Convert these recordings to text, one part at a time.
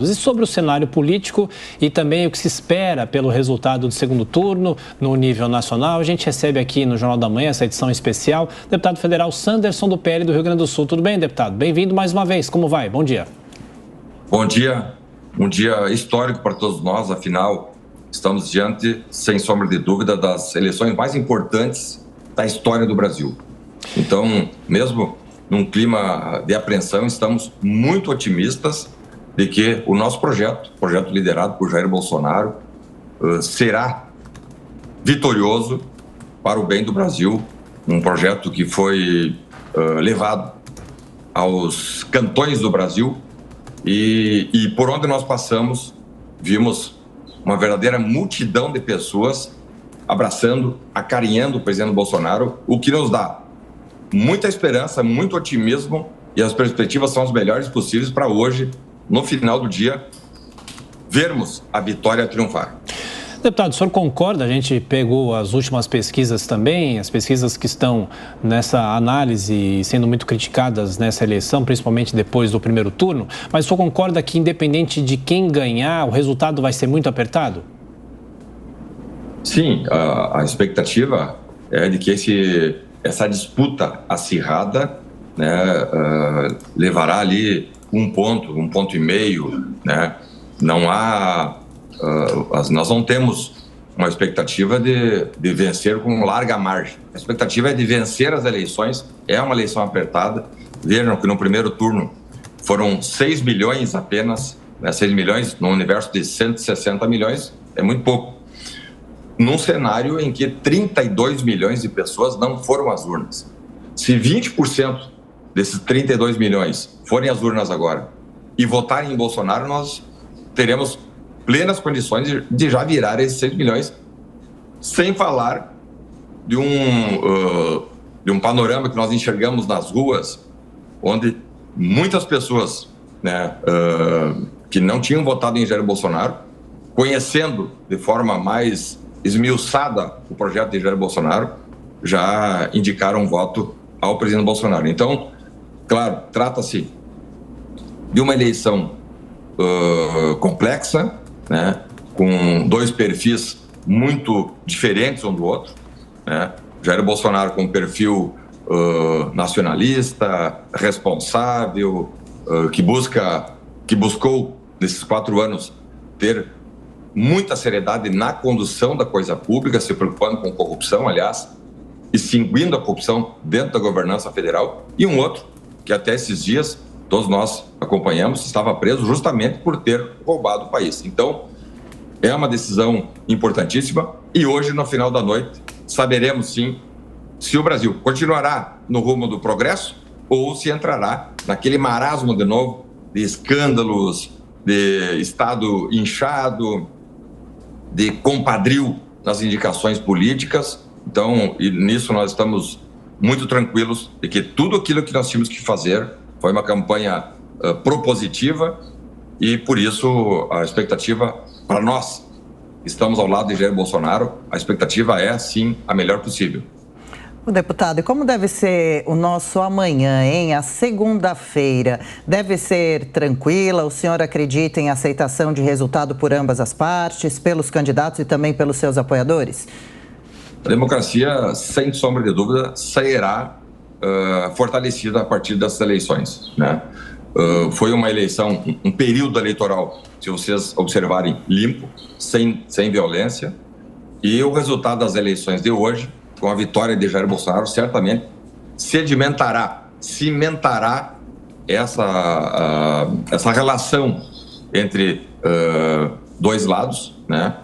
E sobre o cenário político e também o que se espera pelo resultado do segundo turno no nível nacional, a gente recebe aqui no Jornal da Manhã, essa edição especial, o deputado federal Sanderson do PL do Rio Grande do Sul. Tudo bem, deputado? Bem-vindo mais uma vez. Como vai? Bom dia. Bom dia. Um dia histórico para todos nós, afinal, estamos diante, sem sombra de dúvida, das eleições mais importantes da história do Brasil. Então, mesmo num clima de apreensão, estamos muito otimistas de que o nosso projeto liderado por Jair Bolsonaro, será vitorioso para o bem do Brasil, um projeto que foi levado aos cantões do Brasil e por onde nós passamos, vimos uma verdadeira multidão de pessoas abraçando, acarinhando o presidente Bolsonaro, o que nos dá muita esperança, muito otimismo, e as perspectivas são as melhores possíveis para hoje, no final do dia, vermos a vitória triunfar. Deputado, o senhor concorda? A gente pegou as últimas pesquisas também, as pesquisas que estão nessa análise sendo muito criticadas nessa eleição, principalmente depois do primeiro turno, mas o senhor concorda que, independente de quem ganhar, o resultado vai ser muito apertado? Sim, a expectativa é de que essa disputa acirrada, né, levará ali um ponto e meio, né? Não há, nós não temos uma expectativa de vencer com larga margem. A expectativa é de vencer as eleições, é uma eleição apertada. Vejam que no primeiro turno foram 6 milhões apenas, né? 6 milhões no universo de 160 milhões, é muito pouco. Num cenário em que 32 milhões de pessoas não foram às urnas. Se 20% desses 32 milhões forem às urnas agora e votarem em Bolsonaro, nós teremos plenas condições de já virar esses 6 milhões, sem falar de um panorama que nós enxergamos nas ruas, onde muitas pessoas, né, que não tinham votado em Jair Bolsonaro, conhecendo de forma mais esmiuçada o projeto de Jair Bolsonaro, já indicaram voto ao presidente Bolsonaro. Então, claro, trata-se de uma eleição complexa, né, com dois perfis muito diferentes um do outro, né? Jair Bolsonaro com um perfil nacionalista, responsável, que buscou, nesses 4 anos, ter muita seriedade na condução da coisa pública, se preocupando com corrupção, aliás, extinguindo a corrupção dentro da governança federal, e um outro, que até esses dias, todos nós acompanhamos, estava preso justamente por ter roubado o país. Então, é uma decisão importantíssima e hoje, no final da noite, saberemos sim se o Brasil continuará no rumo do progresso ou se entrará naquele marasmo de novo de escândalos, de Estado inchado, de compadrio nas indicações políticas. Então, e nisso nós estamos muito tranquilos de que tudo aquilo que nós tínhamos que fazer foi uma campanha propositiva e, por isso, a expectativa para nós, estamos ao lado de Jair Bolsonaro, a expectativa é, sim, a melhor possível. O deputado, e como deve ser o nosso amanhã, hein? A segunda-feira deve ser tranquila? O senhor acredita em aceitação de resultado por ambas as partes, pelos candidatos e também pelos seus apoiadores? A democracia, sem sombra de dúvida, sairá fortalecida a partir dessas eleições, né? Foi uma eleição, um período eleitoral, se vocês observarem, limpo, sem violência, e o resultado das eleições de hoje, com a vitória de Jair Bolsonaro, certamente cimentará essa relação entre dois lados, né?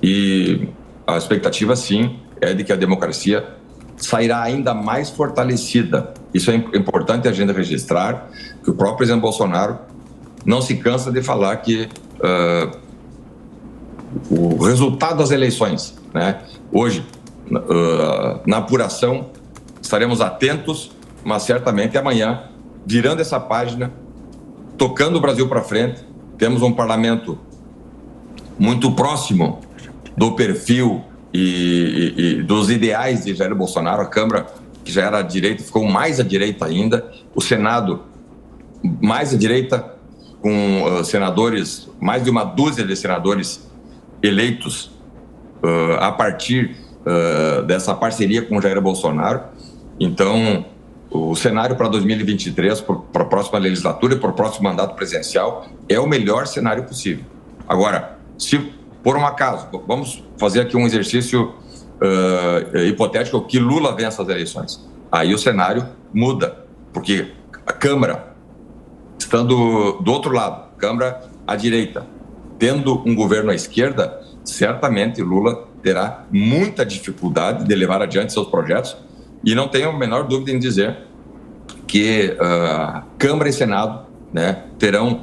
E a expectativa, sim, é de que a democracia sairá ainda mais fortalecida. Isso é importante a gente registrar, que o próprio presidente Bolsonaro não se cansa de falar que o resultado das eleições, né, hoje, na apuração, estaremos atentos, mas certamente amanhã, virando essa página, tocando o Brasil para frente, temos um parlamento muito próximo do perfil e dos ideais de Jair Bolsonaro, a Câmara, que já era à direita, ficou mais à direita ainda, o Senado mais à direita, com senadores, mais de uma dúzia de senadores eleitos a partir dessa parceria com Jair Bolsonaro. Então, o cenário para 2023, para a próxima legislatura e para o próximo mandato presidencial, é o melhor cenário possível. Agora, se por um acaso, vamos fazer aqui um exercício hipotético, que Lula vença as eleições. Aí o cenário muda, porque a Câmara, estando do outro lado, Câmara à direita, tendo um governo à esquerda, certamente Lula terá muita dificuldade de levar adiante seus projetos, e não tenho a menor dúvida em dizer que Câmara e Senado, né, terão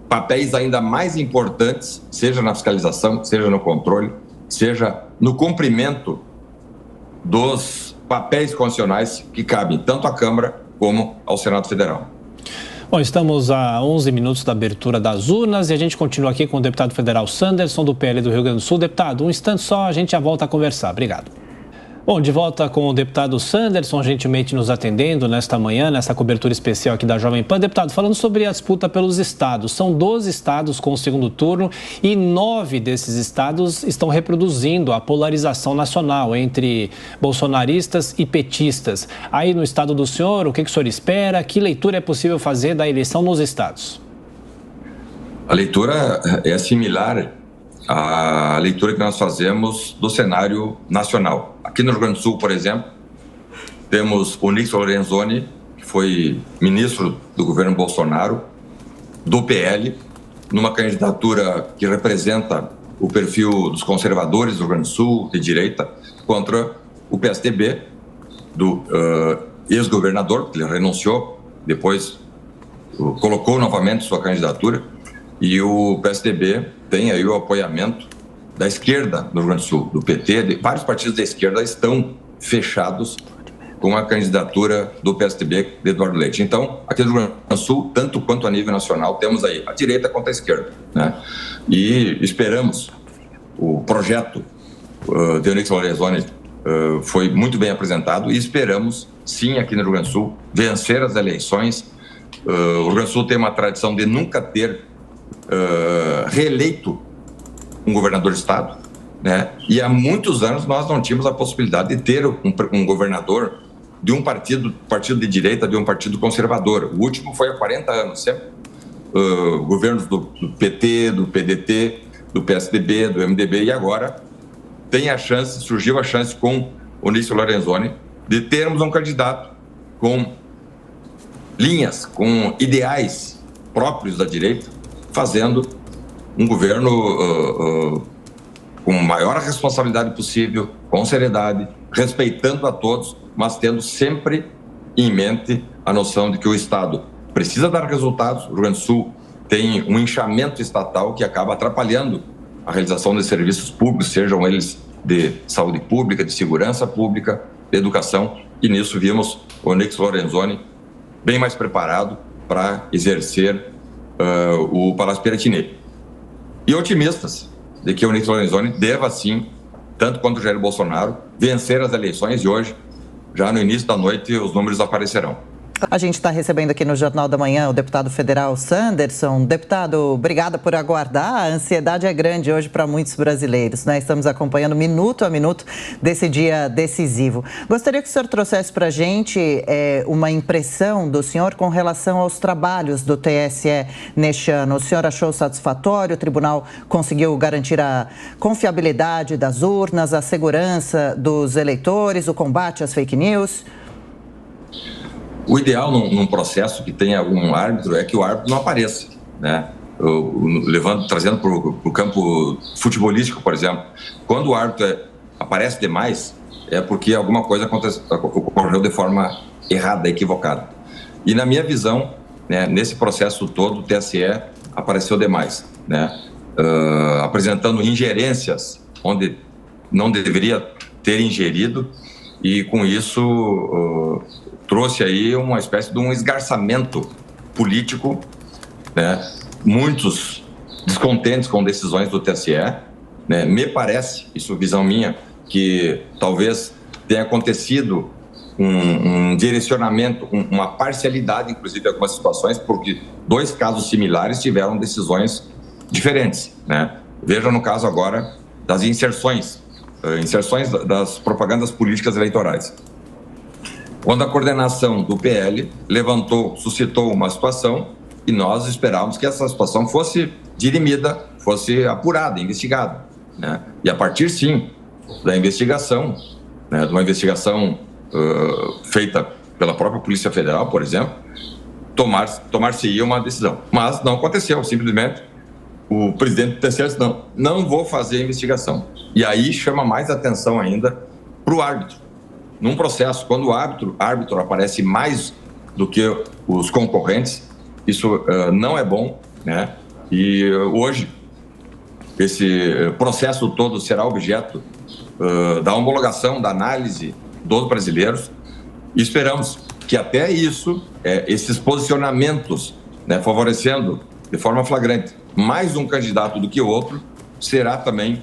papéis ainda mais importantes, seja na fiscalização, seja no controle, seja no cumprimento dos papéis constitucionais que cabem tanto à Câmara como ao Senado Federal. Bom, estamos a 11 minutos da abertura das urnas e a gente continua aqui com o deputado federal Sanderson, do PL do Rio Grande do Sul. Deputado, um instante só, a gente já volta a conversar. Obrigado. Bom, de volta com o deputado Sanderson, gentilmente nos atendendo nesta manhã, nessa cobertura especial aqui da Jovem Pan. Deputado, falando sobre a disputa pelos estados, são 12 estados com o segundo turno e 9 desses estados estão reproduzindo a polarização nacional entre bolsonaristas e petistas. Aí no estado do senhor, o que o senhor espera? Que leitura é possível fazer da eleição nos estados? A leitura é similar à leitura que nós fazemos do cenário nacional. Aqui no Rio Grande do Sul, por exemplo, temos o Onyx Lorenzoni, que foi ministro do governo Bolsonaro, do PL, numa candidatura que representa o perfil dos conservadores do Rio Grande do Sul, de direita, contra o PSDB, do ex-governador, que ele renunciou, depois colocou novamente sua candidatura, e o PSDB tem aí o apoiamento da esquerda do Rio Grande do Sul, do PT. Vários partidos da esquerda estão fechados com a candidatura do PSDB de Eduardo Leite. Então, aqui no Rio Grande do Sul, tanto quanto a nível nacional, temos aí a direita contra a esquerda, né? E esperamos, o projeto de Onyx Lorenzoni foi muito bem apresentado e esperamos, sim, aqui no Rio Grande do Sul, vencer as eleições. O Rio Grande do Sul tem uma tradição de nunca ter reeleito um governador de estado, né? E há muitos anos nós não tínhamos a possibilidade de ter um governador de um partido de direita, de um partido conservador. O último foi há 40 anos, sempre governos do PT, do PDT, do PSDB, do MDB, e agora surgiu a chance com o Onyx Lorenzoni de termos um candidato com linhas, com ideais próprios da direita, fazendo um governo com a maior responsabilidade possível, com seriedade, respeitando a todos, mas tendo sempre em mente a noção de que o Estado precisa dar resultados. O Rio Grande do Sul tem um inchamento estatal que acaba atrapalhando a realização de serviços públicos, sejam eles de saúde pública, de segurança pública, de educação, e nisso vimos o Onyx Lorenzoni bem mais preparado para exercer o Palácio Piratini. E otimistas de que o Onyx Lorenzoni deva, sim, tanto quanto o Jair Bolsonaro, vencer as eleições, e hoje, já no início da noite, os números aparecerão. A gente está recebendo aqui no Jornal da Manhã o deputado federal Sanderson. Deputado, obrigada por aguardar. A ansiedade é grande hoje para muitos brasileiros, né? Estamos acompanhando minuto a minuto desse dia decisivo. Gostaria que o senhor trouxesse para a gente uma impressão do senhor com relação aos trabalhos do TSE neste ano. O senhor achou satisfatório? O tribunal conseguiu garantir a confiabilidade das urnas, a segurança dos eleitores, o combate às fake news? O ideal num processo que tenha algum árbitro é que o árbitro não apareça, né? Trazendo para o campo futebolístico, por exemplo. Quando o árbitro aparece demais, é porque alguma coisa ocorreu de forma errada, equivocada. E na minha visão, né, nesse processo todo, o TSE apareceu demais, né? Apresentando ingerências onde não deveria ter ingerido, e com isso trouxe aí uma espécie de um esgarçamento político, né? Muitos descontentes com decisões do TSE, né? Me parece, isso é visão minha, que talvez tenha acontecido um direcionamento, uma parcialidade, inclusive, em algumas situações, porque 2 casos similares tiveram decisões diferentes, né? Veja no caso agora das inserções das propagandas políticas eleitorais. Quando a coordenação do PL suscitou uma situação e nós esperávamos que essa situação fosse dirimida, fosse apurada, investigada, né? E a partir, sim, da investigação, né, de uma investigação feita pela própria Polícia Federal, por exemplo, tomar-se-ia uma decisão. Mas não aconteceu, simplesmente o presidente do TSE disse, não vou fazer a investigação. E aí chama mais atenção ainda para o árbitro. Num processo, quando o árbitro aparece mais do que os concorrentes, isso não é bom, né? E hoje, esse processo todo será objeto da homologação, da análise dos brasileiros. E esperamos que até isso, esses posicionamentos, né, favorecendo de forma flagrante mais um candidato do que o outro, será também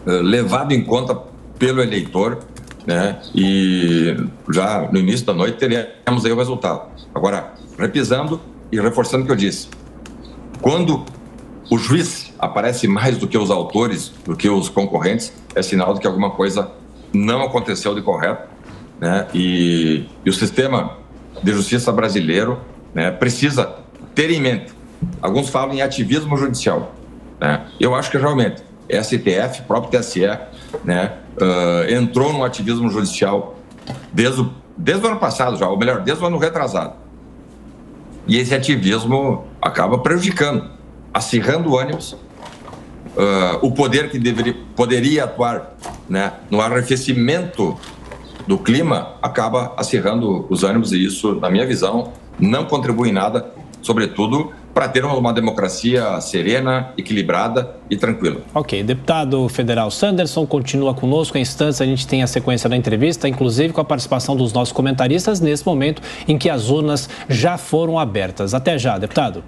levado em conta pelo eleitor, né? E já no início da noite teremos aí o resultado. Agora, repisando e reforçando o que eu disse, quando o juiz aparece mais do que os autores, do que os concorrentes, é sinal de que alguma coisa não aconteceu de correto, né? E o sistema de justiça brasileiro, né, precisa ter em mente. Alguns falam em ativismo judicial, né? Eu acho que realmente STF, próprio TSE, né, entrou no ativismo judicial desde o ano passado já, ou melhor, desde o ano retrasado. E esse ativismo acaba prejudicando, acirrando ânimos, o poder que poderia atuar, né, no arrefecimento do clima acaba acirrando os ânimos e isso, na minha visão, não contribui em nada, sobretudo para ter uma democracia serena, equilibrada e tranquila. Ok, deputado federal Sanderson continua conosco. Em instantes a gente tem a sequência da entrevista, inclusive com a participação dos nossos comentaristas nesse momento em que as urnas já foram abertas. Até já, deputado.